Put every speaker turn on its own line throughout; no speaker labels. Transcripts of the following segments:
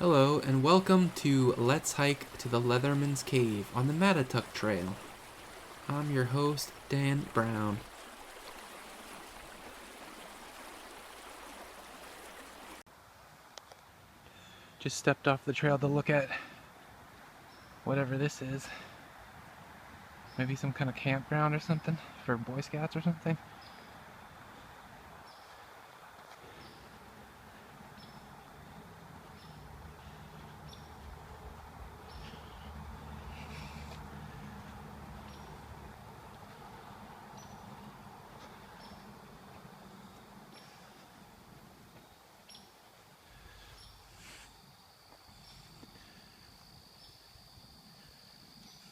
Hello, and welcome to Let's Hike to the Leatherman's Cave on the Mattatuck Trail. I'm your host, Dan Brown. Just stepped off the trail to look at whatever this is. Maybe some kind of campground or something for Boy Scouts or something.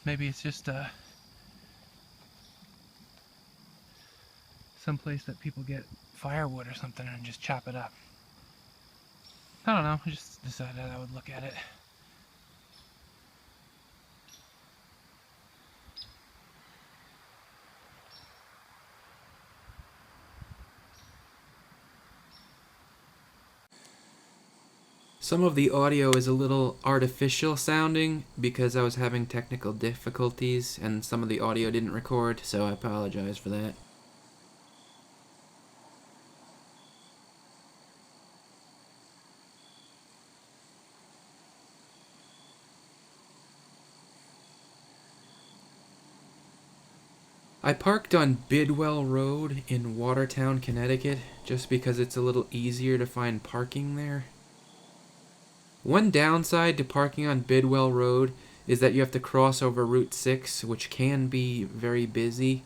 Maybe it's just some place that people get firewood or something and just chop it up. I don't know, I just decided I would look at it. Some of the audio is a little artificial sounding because I was having technical difficulties and some of the audio didn't record, so I apologize for that. I parked on Bidwell Road in Watertown, Connecticut, just because it's a little easier to find parking there. One downside to parking on Bidwell Road is that you have to cross over Route 6, which can be very busy.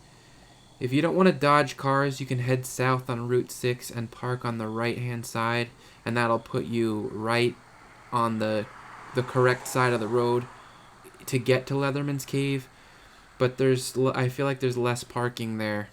If you don't want to dodge cars, you can head south on Route 6 and park on the right-hand side, and that'll put you right on the correct side of the road to get to Leatherman's Cave. But I feel like there's less parking there.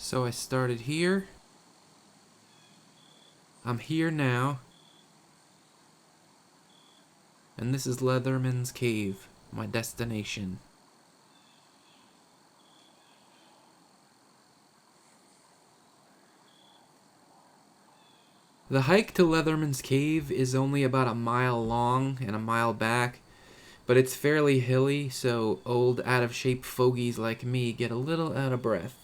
So I started here. I'm here now. And this is Leatherman's Cave, my destination. The hike to Leatherman's Cave is only about a mile long and a mile back, but it's fairly hilly, so old out-of-shape fogies like me get a little out of breath.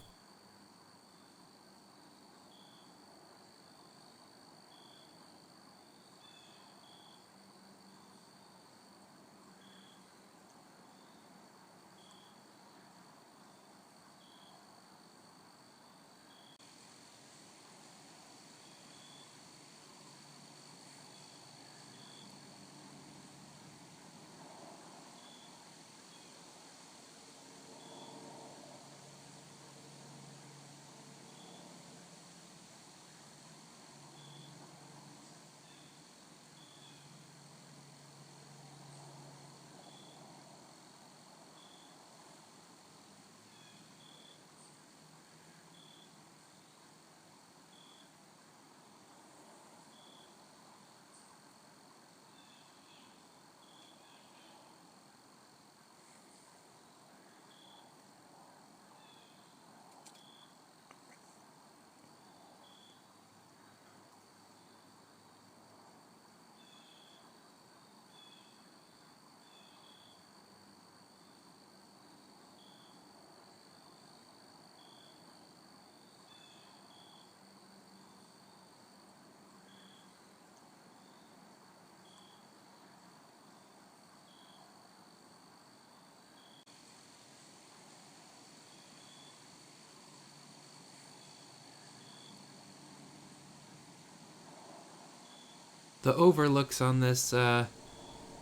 The overlooks on this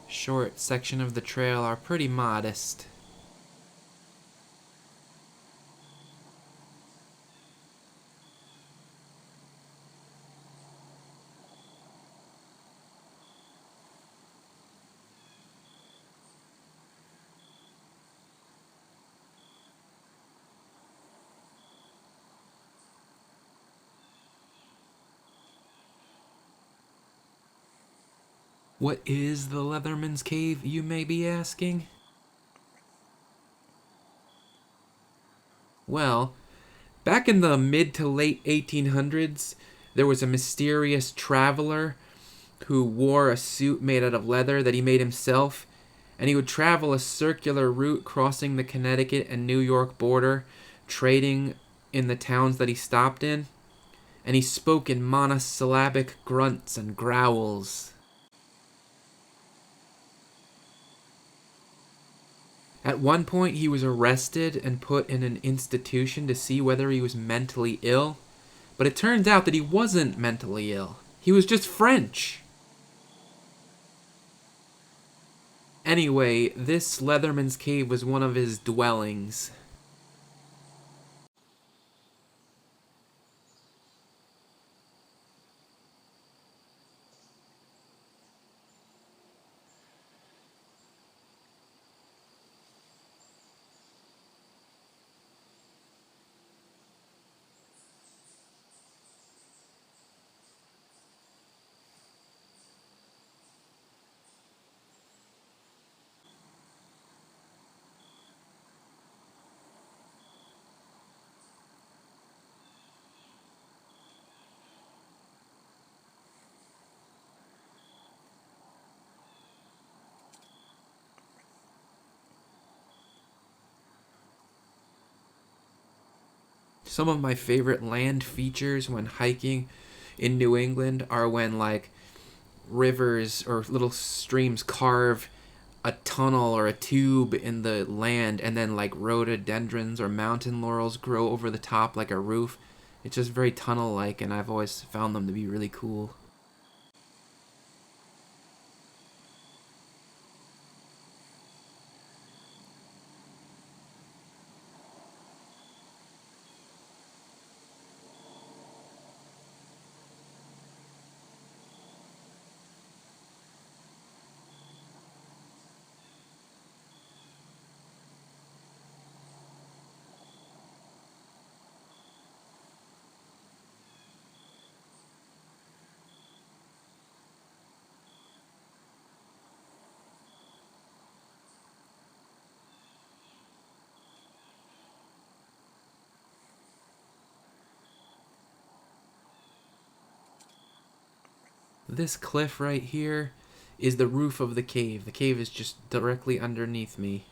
short section of the trail are pretty modest. What is the Leatherman's Cave, you may be asking? Well, back in the mid to late 1800s, there was a mysterious traveler who wore a suit made out of leather that he made himself, and he would travel a circular route crossing the Connecticut and New York border, trading in the towns that he stopped in, and he spoke in monosyllabic grunts and growls. At one point, he was arrested and put in an institution to see whether he was mentally ill, but it turns out that he wasn't mentally ill. He was just French. Anyway, this Leatherman's Cave was one of his dwellings. Some of my favorite land features when hiking in New England are when, like, rivers or little streams carve a tunnel or a tube in the land, and then, like, rhododendrons or mountain laurels grow over the top like a roof. It's just very tunnel-like, and I've always found them to be really cool. This cliff right here is the roof of the cave. The cave is just directly underneath me.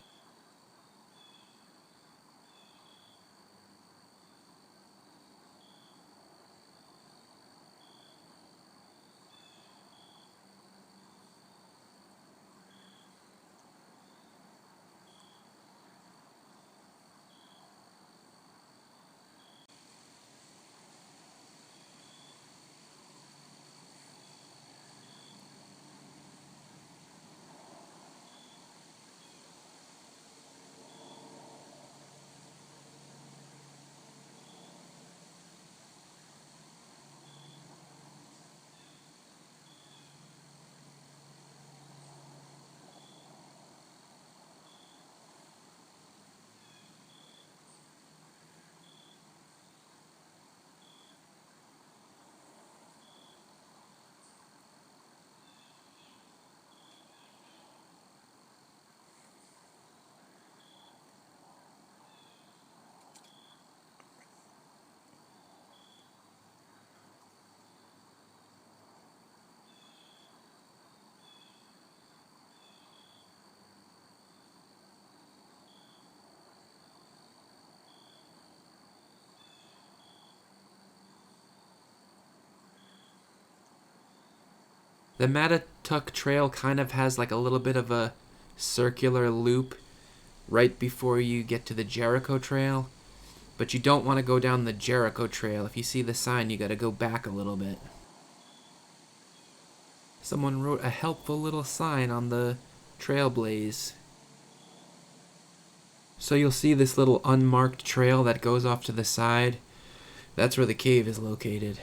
The Mattatuck Trail kind of has like a little bit of a circular loop right before you get to the Jericho Trail, but you don't want to go down the Jericho Trail. If you see the sign, you gotta go back a little bit. Someone wrote a helpful little sign on the trailblaze. So you'll see this little unmarked trail that goes off to the side. That's where the cave is located.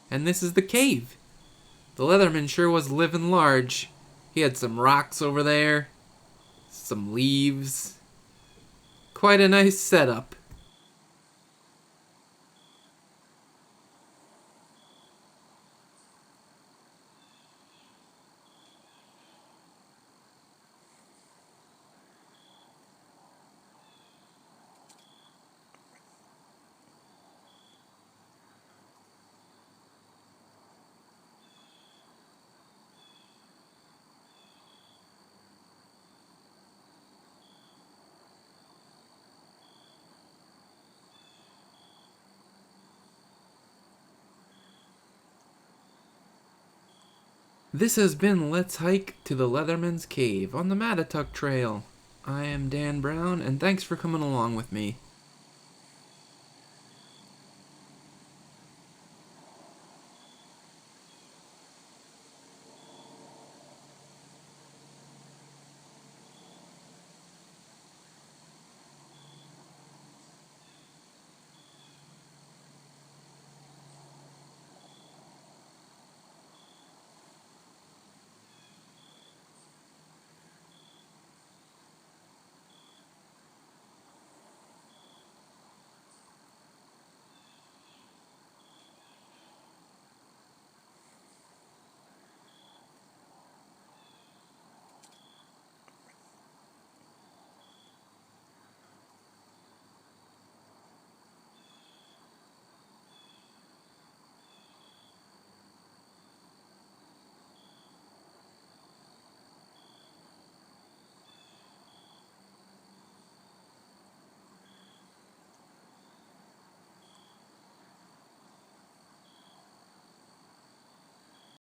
And this is the cave. The Leatherman sure was living large. He had some rocks over there, some leaves. Quite a nice setup. This has been Let's Hike to the Leatherman's Cave on the Mattatuck Trail. I am Dan Brown, and thanks for coming along with me.